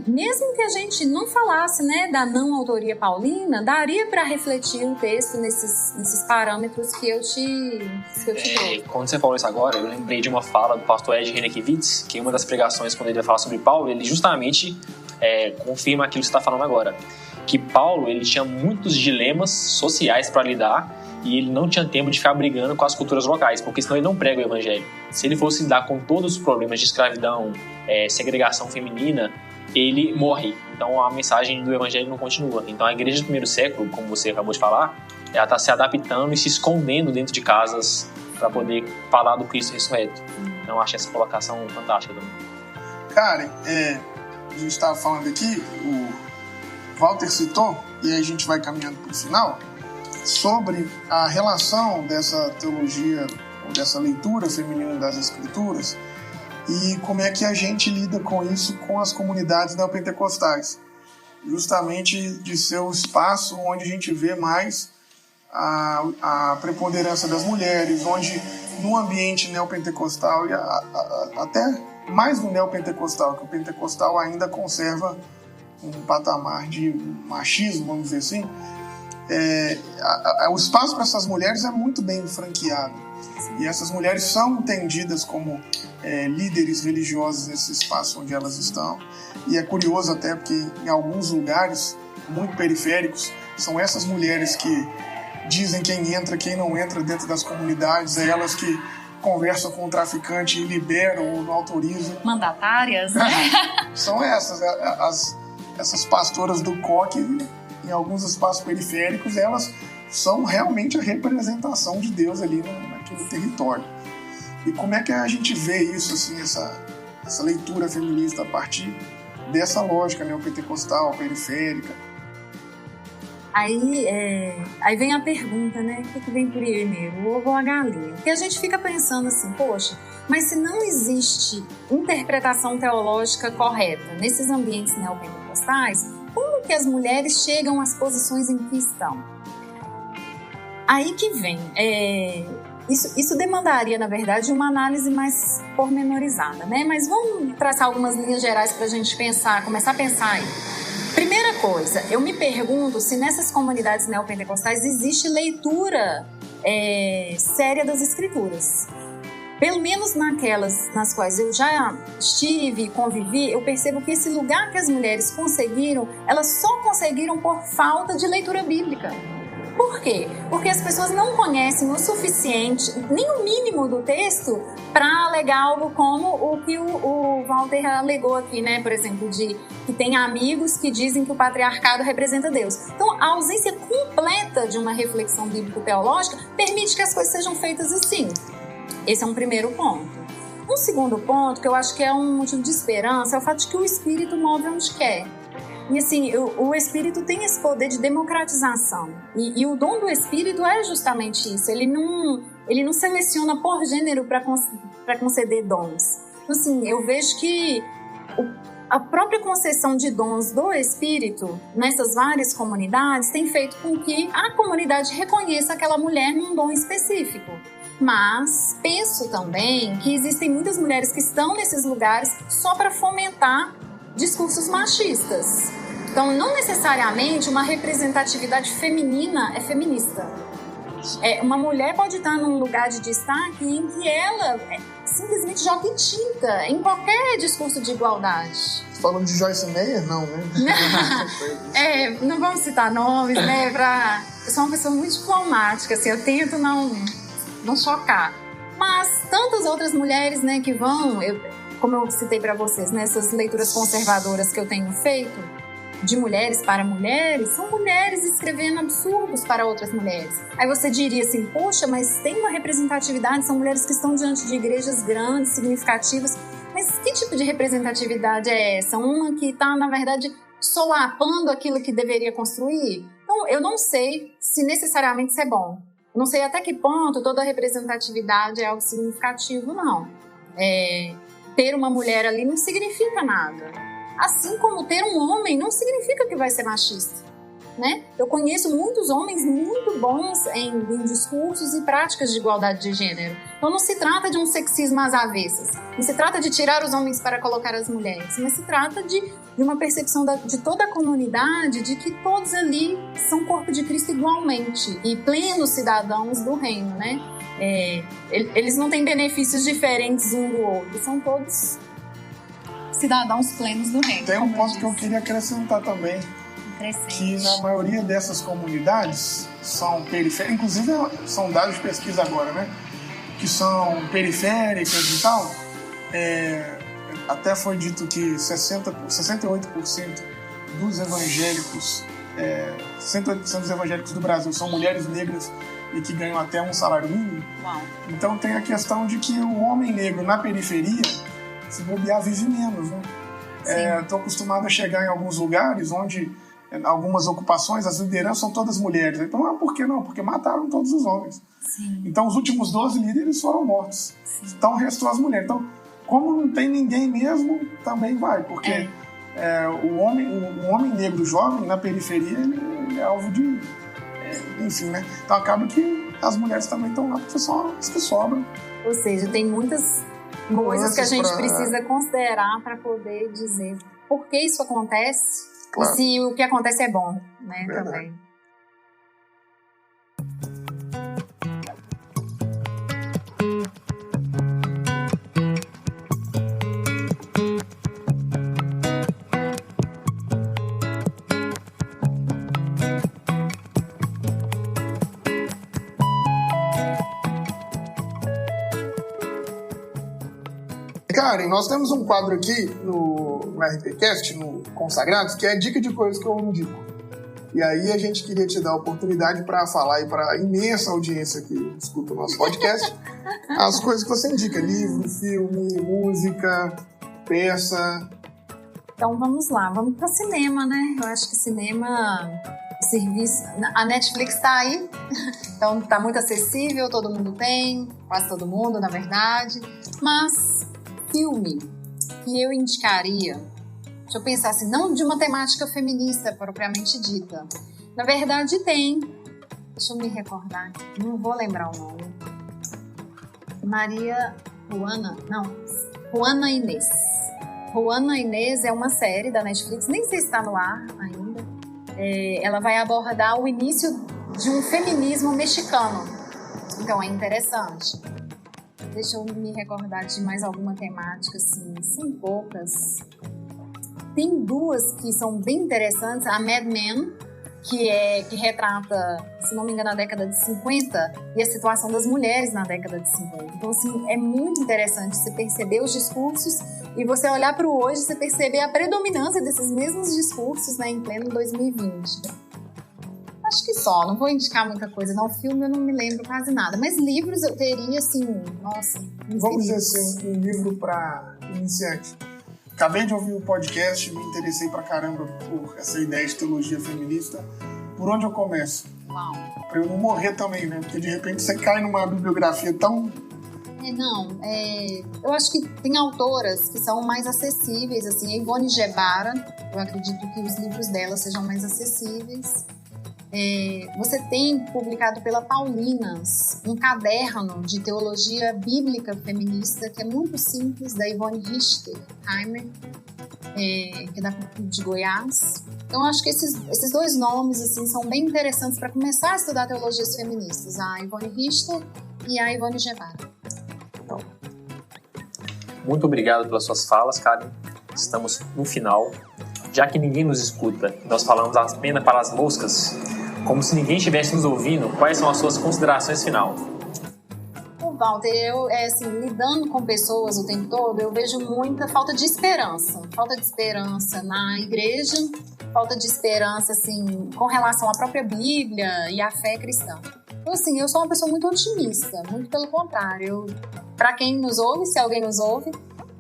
mesmo que a gente não falasse, né, da não autoria paulina, daria para refletir o texto nesses parâmetros que eu te dou. Quando você falou isso agora, eu lembrei de uma fala do pastor Ed Renekiewicz, que em uma das pregações, quando ele vai falar sobre Paulo, ele justamente confirma aquilo que você está falando agora, que Paulo ele tinha muitos dilemas sociais para lidar e ele não tinha tempo de ficar brigando com as culturas locais, porque senão ele não prega o evangelho. Se ele fosse lidar com todos os problemas de escravidão, segregação feminina, ele morre. Então a mensagem do evangelho não continua. Então a igreja do primeiro século, como você acabou de falar, ela está se adaptando e se escondendo dentro de casas para poder falar do Cristo ressurreto. Então eu acho essa colocação fantástica também. Karen, a gente estava falando aqui, o Walter citou, e aí a gente vai caminhando para o final, sobre a relação dessa teologia, ou dessa leitura feminina das Escrituras, e como é que a gente lida com isso com as comunidades neopentecostais. Justamente de ser o espaço onde a gente vê mais a preponderância das mulheres, onde no ambiente neopentecostal, e até mais no neopentecostal, que o pentecostal ainda conserva um patamar de machismo, vamos dizer assim, o espaço para essas mulheres é muito bem franqueado. E essas mulheres são entendidas como líderes religiosos nesse espaço onde elas estão. E é curioso até porque em alguns lugares muito periféricos são essas mulheres que dizem quem entra, quem não entra dentro das comunidades, é elas que conversam com o traficante e liberam ou não autorizam. Mandatárias, né? São essas pastoras do coque. Em alguns espaços periféricos, elas são realmente a representação de Deus ali naquele território. E como é que a gente vê isso, assim, essa leitura feminista a partir dessa lógica neopentecostal, periférica? Aí vem a pergunta, né? O que vem primeiro, o ovo ou a galinha? Porque a gente fica pensando assim, poxa, mas se não existe interpretação teológica correta nesses ambientes neopentecostais, como que as mulheres chegam às posições em que estão? Aí que vem. Isso demandaria, na verdade, uma análise mais pormenorizada, né? Mas vamos traçar algumas linhas gerais para a gente começar a pensar aí. Primeira coisa, eu me pergunto se nessas comunidades neopentecostais existe leitura séria das Escrituras. Pelo menos naquelas nas quais eu já estive e convivi, eu percebo que esse lugar que as mulheres conseguiram, elas só conseguiram por falta de leitura bíblica. Por quê? Porque as pessoas não conhecem o suficiente, nem o mínimo do texto, para alegar algo como o que o Walter alegou aqui, né? Por exemplo, de que tem amigos que dizem que o patriarcado representa Deus. Então, a ausência completa de uma reflexão bíblico-teológica permite que as coisas sejam feitas assim. Esse é um primeiro ponto. Um segundo ponto, que eu acho que é um motivo de esperança, é o fato de que o espírito move onde quer. E assim, o espírito tem esse poder de democratização. E o dom do espírito é justamente isso. Ele não seleciona por gênero para conceder dons. Então, assim, eu vejo que a própria concessão de dons do espírito nessas várias comunidades tem feito com que a comunidade reconheça aquela mulher num dom específico. Mas penso também que existem muitas mulheres que estão nesses lugares só para fomentar discursos machistas. Então, não necessariamente uma representatividade feminina é feminista. Uma mulher pode estar num lugar de destaque em que ela simplesmente joga em tinta em qualquer discurso de igualdade. Falando de Joyce Meyer, não, né? Não vamos citar nomes, né? Eu sou uma pessoa muito diplomática, assim, eu tento não chocar. Mas tantas outras mulheres, né, que vão, como eu citei para vocês, nessas leituras conservadoras que eu tenho feito, de mulheres para mulheres, são mulheres escrevendo absurdos para outras mulheres. Aí você diria assim, poxa, mas tem uma representatividade, são mulheres que estão diante de igrejas grandes, significativas, mas que tipo de representatividade é essa? Uma que está, na verdade, solapando aquilo que deveria construir? Então, eu não sei se necessariamente isso é bom. Eu não sei até que ponto toda representatividade é algo significativo, não. Ter uma mulher ali não significa nada. Assim como ter um homem não significa que vai ser machista, né? Eu conheço muitos homens muito bons em discursos e práticas de igualdade de gênero. Então não se trata de um sexismo às avessas, não se trata de tirar os homens para colocar as mulheres, mas se trata de uma percepção de toda a comunidade de que todos ali são corpo de Cristo igualmente e plenos cidadãos do reino, né? Eles não têm benefícios diferentes um do outro, são todos cidadãos plenos do reino. Tem um ponto que eu queria acrescentar também, que na maioria dessas comunidades são periféricas, inclusive são dados de pesquisa agora, né? Que são periféricas e tal. Até foi dito que 68% dos evangélicos, 68% dos evangélicos do Brasil são mulheres negras e que ganham até um salário mínimo. Uau. Então tem a questão de que o homem negro na periferia, se bobear, vive menos, né? Estou acostumado a chegar em alguns lugares onde algumas ocupações, as lideranças são todas mulheres. Então, por que não? Porque mataram todos os homens. Sim. Então, os últimos 12 líderes foram mortos. Sim. Então, restou as mulheres. Então, como não tem ninguém mesmo, também vai. Porque o homem negro jovem, na periferia, ele é alvo de... enfim, né? Então, acaba que as mulheres também estão lá, porque são as que sobram. Ou seja, tem muitas coisas que a gente precisa considerar para poder dizer por que isso acontece, claro. E se o que acontece é bom, né? Verdade. Também. Karen, nós temos um quadro aqui no RPCast, no Consagrados, que é dica de coisas que eu indico. E aí a gente queria te dar a oportunidade para falar aí para a imensa audiência que escuta o nosso podcast as coisas que você indica, livro, filme, música, peça. Então vamos lá, vamos para cinema, né? Eu acho que cinema, serviço, a Netflix está aí, então está muito acessível, todo mundo tem, quase todo mundo, na verdade, mas filme que eu indicaria, deixa eu pensar assim, não de uma temática feminista propriamente dita. Na verdade tem, deixa eu me recordar, não vou lembrar o nome. Juana Inês. Juana Inês é uma série da Netflix, nem sei se está no ar ainda. Ela vai abordar o início de um feminismo mexicano. Então é interessante. Deixa eu me recordar de mais alguma temática, assim, são poucas. Tem duas que são bem interessantes. A Mad Men, que retrata, se não me engano, a década de 50 e a situação das mulheres na década de 50. Então, assim, é muito interessante você perceber os discursos e você olhar para o hoje e você perceber a predominância desses mesmos discursos, né, em pleno 2020. Acho que só, não vou indicar muita coisa. Não, filme eu não me lembro quase nada. Mas livros eu teria, assim, nossa... Vamos dizer assim, um livro para iniciante. Acabei de ouvir o podcast, me interessei pra caramba por essa ideia de teologia feminista. Por onde eu começo? Uau. Pra eu não morrer também, né? Porque de repente você cai numa bibliografia tão... Eu acho que tem autoras que são mais acessíveis, assim, a Ivone Gebara, eu acredito que os livros dela sejam mais acessíveis. Você tem publicado pela Paulinas um caderno de teologia bíblica feminista que é muito simples, da Ivone Richter-Heimer, que é da PUC de Goiás. Então, acho que esses dois nomes assim, são bem interessantes para começar a estudar teologias feministas, a Ivone Richter e a Ivone Gebara. Muito obrigado pelas suas falas, Karen. Estamos no final. Já que ninguém nos escuta, nós falamos apenas para as moscas, como se ninguém estivesse nos ouvindo, quais são as suas considerações final? Walter, eu, assim, lidando com pessoas o tempo todo, eu vejo muita falta de esperança. Falta de esperança na igreja, falta de esperança, assim, com relação à própria Bíblia e à fé cristã. Então, assim, eu sou uma pessoa muito otimista, muito pelo contrário. Para quem nos ouve, se alguém nos ouve,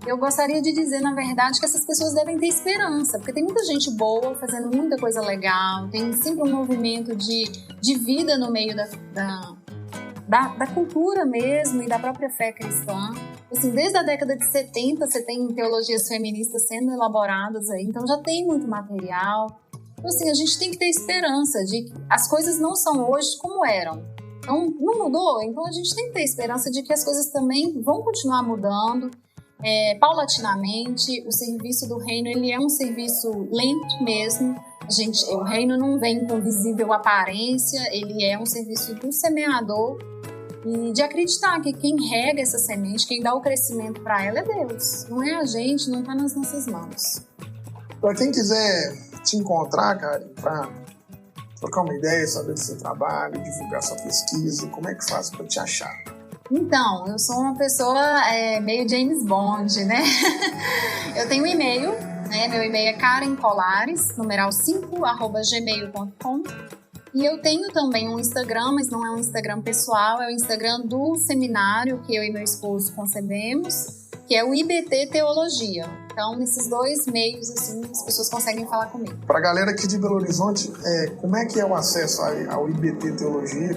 eu gostaria de dizer, na verdade, que essas pessoas devem ter esperança, porque tem muita gente boa fazendo muita coisa legal, tem sempre um movimento de vida no meio da cultura mesmo e da própria fé cristã. Assim, desde a década de 70 você tem teologias feministas sendo elaboradas aí, então já tem muito material. Então, assim, a gente tem que ter esperança de que as coisas não são hoje como eram. Então, não mudou? Então a gente tem que ter esperança de que as coisas também vão continuar mudando. Paulatinamente, o serviço do reino ele é um serviço lento mesmo. O reino não vem com visível aparência, ele é um serviço do semeador e de acreditar que quem rega essa semente, quem dá o crescimento para ela é Deus, não é a gente, não está nas nossas mãos. Para quem quiser te encontrar, cara, para trocar uma ideia, saber do seu trabalho, divulgar sua pesquisa, como é que faz para te achar? Então, eu sou uma pessoa meio James Bond, né? Eu tenho um e-mail, né? Meu e-mail é karencolares, numeral 5@gmail.com. E eu tenho também um Instagram, mas não é um Instagram pessoal, é o Instagram do seminário que eu e meu esposo concebemos, que é o IBT Teologia. Então, nesses dois meios, assim, as pessoas conseguem falar comigo. Para a galera aqui de Belo Horizonte, como é que é o acesso ao IBT Teologia?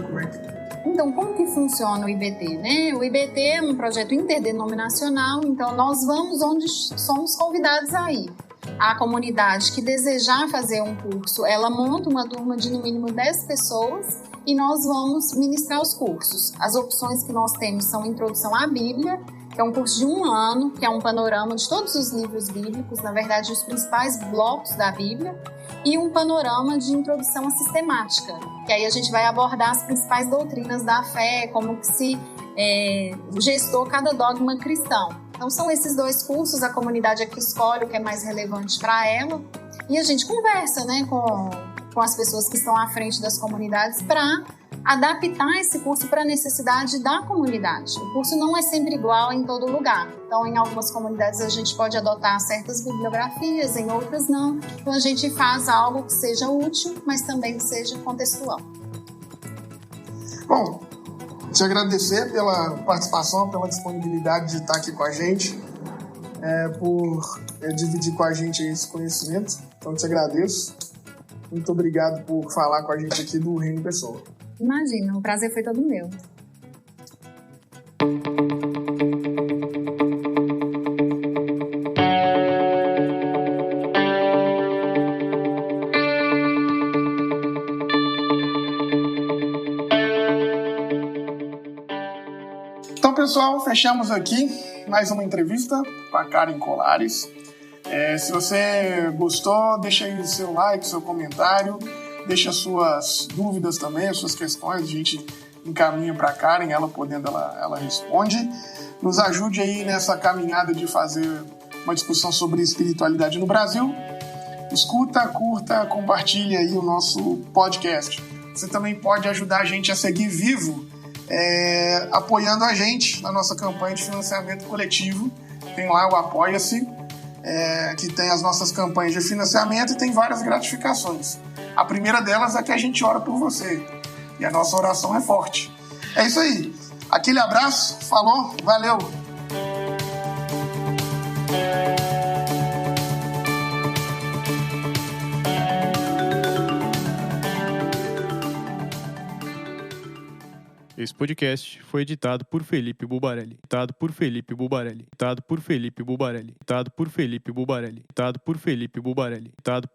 Então, como que funciona o IBT, né? O IBT é um projeto interdenominacional, então nós vamos onde somos convidados a ir. A comunidade que desejar fazer um curso, ela monta uma turma de no mínimo 10 pessoas e nós vamos ministrar os cursos. As opções que nós temos são Introdução à Bíblia, que é um curso de 1 ano, que é um panorama de todos os livros bíblicos, na verdade, os principais blocos da Bíblia, e um panorama de Introdução à Sistemática, que aí a gente vai abordar as principais doutrinas da fé, como que se gestou cada dogma cristão. Então, são esses dois cursos, a comunidade é que escolhe o que é mais relevante para ela, e a gente conversa, né, com as pessoas que estão à frente das comunidades para adaptar esse curso para a necessidade da comunidade. O curso não é sempre igual em todo lugar. Então, em algumas comunidades a gente pode adotar certas bibliografias, em outras não. Então, a gente faz algo que seja útil, mas também que seja contextual. Bom, te agradecer pela participação, pela disponibilidade de estar aqui com a gente, por dividir com a gente esse conhecimento. Então, te agradeço. Muito obrigado por falar com a gente aqui do Reino Pessoa. Imagina, o prazer foi todo meu. Então, pessoal, fechamos aqui mais uma entrevista com a Karen Colares. Se você gostou, deixa aí o seu like, seu comentário. Deixa suas dúvidas também, as suas questões, a gente encaminha para a Karen, ela podendo, ela responde. Nos ajude aí nessa caminhada de fazer uma discussão sobre espiritualidade no Brasil. Escuta, curta, compartilha aí o nosso podcast. Você também pode ajudar a gente a seguir vivo, apoiando a gente na nossa campanha de financiamento coletivo. Tem lá o Apoia-se, que tem as nossas campanhas de financiamento e tem várias gratificações. A primeira delas é que a gente ora por você. E a nossa oração é forte. É isso aí. Aquele abraço, falou, valeu! Esse podcast foi editado por Felipe Bulbarelli. Editado por Felipe Bulbarelli. Editado por Felipe Bulbarelli. Editado por Felipe Bulbarelli. Editado por Felipe Bulbarelli. Editado por